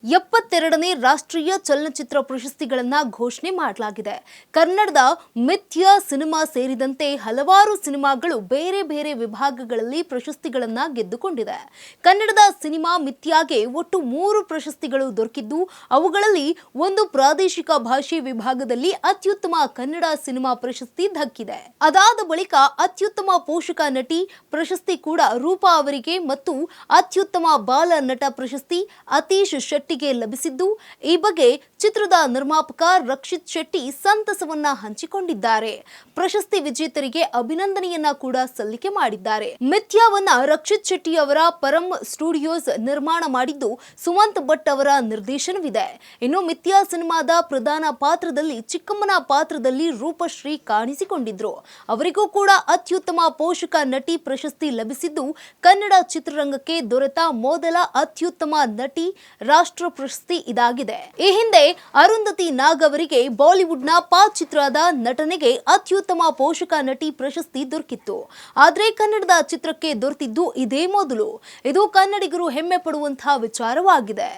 72ನೇ ರಾಷ್ಟ್ರೀಯ ಚಲನಚಿತ್ರ ಪ್ರಶಸ್ತಿಗಳನ್ನ ಘೋಷಣೆ ಮಾಡಲಾಗಿದೆ. ಕನ್ನಡದ ಮಿಥ್ಯ ಸಿನಿಮಾ ಸೇರಿದಂತೆ ಹಲವಾರು ಸಿನಿಮಾಗಳು ಬೇರೆ ಬೇರೆ ವಿಭಾಗಗಳಲ್ಲಿ ಪ್ರಶಸ್ತಿಗಳನ್ನ ಗೆದ್ದುಕೊಂಡಿದೆ. ಕನ್ನಡದ ಸಿನಿಮಾ ಮಿಥ್ಯಾಗೆ ಒಟ್ಟು 3 ಪ್ರಶಸ್ತಿಗಳು ದೊರಕಿದ್ದು, ಅವುಗಳಲ್ಲಿ ಒಂದು ಪ್ರಾದೇಶಿಕ ಭಾಷೆ ವಿಭಾಗದಲ್ಲಿ ಅತ್ಯುತ್ತಮ ಕನ್ನಡ ಸಿನಿಮಾ ಪ್ರಶಸ್ತಿ ದಕ್ಕಿದೆ. ಅದಾದ ಬಳಿಕ ಅತ್ಯುತ್ತಮ ಪೋಷಕ ನಟಿ ಪ್ರಶಸ್ತಿ ಕೂಡ ರೂಪಾ ಅವರಿಗೆ ಮತ್ತು ಅತ್ಯುತ್ತಮ ಬಾಲ ನಟ ಪ್ರಶಸ್ತಿ ಅತೀಶ್ ಶೆಟ್ಟಿಗೆ ಲಭಿಸಿದ್ದು, ಈ ಬಗ್ಗೆ ಚಿತ್ರದ ನಿರ್ಮಾಪಕ ರಕ್ಷಿತ್ ಶೆಟ್ಟಿ ಸಂತಸವನ್ನ ಹಂಚಿಕೊಂಡಿದ್ದಾರೆ. ಪ್ರಶಸ್ತಿ ವಿಜೇತರಿಗೆ ಅಭಿನಂದನೆಯನ್ನ ಕೂಡ ಸಲ್ಲಿಕೆ ಮಾಡಿದ್ದಾರೆ. ಮಿಥ್ಯಾವನ್ನ ರಕ್ಷಿತ್ ಶೆಟ್ಟಿ ಅವರ ಪರಂ ಸ್ಟುಡಿಯೋಸ್ ನಿರ್ಮಾಣ ಮಾಡಿದ್ದು, ಸುಮಂತ್ ಭಟ್ ಅವರ ನಿರ್ದೇಶನವಿದೆ. ಇನ್ನು ಮಿಥ್ಯಾ ಸಿನಿಮಾದ ಪ್ರಧಾನ ಪಾತ್ರದಲ್ಲಿ ಚಿಕ್ಕಮ್ಮನ ಪಾತ್ರದಲ್ಲಿ ರೂಪಶ್ರೀ ಕಾಣಿಸಿಕೊಂಡಿದ್ರು. ಅವರಿಗೂ ಕೂಡ ಅತ್ಯುತ್ತಮ ಪೋಷಕ ನಟಿ ಪ್ರಶಸ್ತಿ ಲಭಿಸಿದ್ದು, ಕನ್ನಡ ಚಿತ್ರರಂಗಕ್ಕೆ ದೊರೆತ ಮೊದಲ ಅತ್ಯುತ್ತಮ ನಟಿ ರಾಷ್ಟ್ರ ಪ್ರಶಸ್ತಿ ಇದಾಗಿದೆ. ಈ ಹಿಂದೆ ಅರುಂಧತಿ ನಾಗ್ ಅವರಿಗೆ ಬಾಲಿವುಡ್ನ ಪಾ ಚಿತ್ರದ ನಟನೆಗೆ ಅತ್ಯುತ್ತಮ ಪೋಷಕ ನಟಿ ಪ್ರಶಸ್ತಿ ದೊರಕಿತ್ತು. ಆದರೆ ಕನ್ನಡದ ಚಿತ್ರಕ್ಕೆ ದೊರೆತಿದ್ದು ಇದೇ ಮೊದಲು. ಇದು ಕನ್ನಡಿಗರು ಹೆಮ್ಮೆ ಪಡುವಂತಹ ವಿಚಾರವಾಗಿದೆ.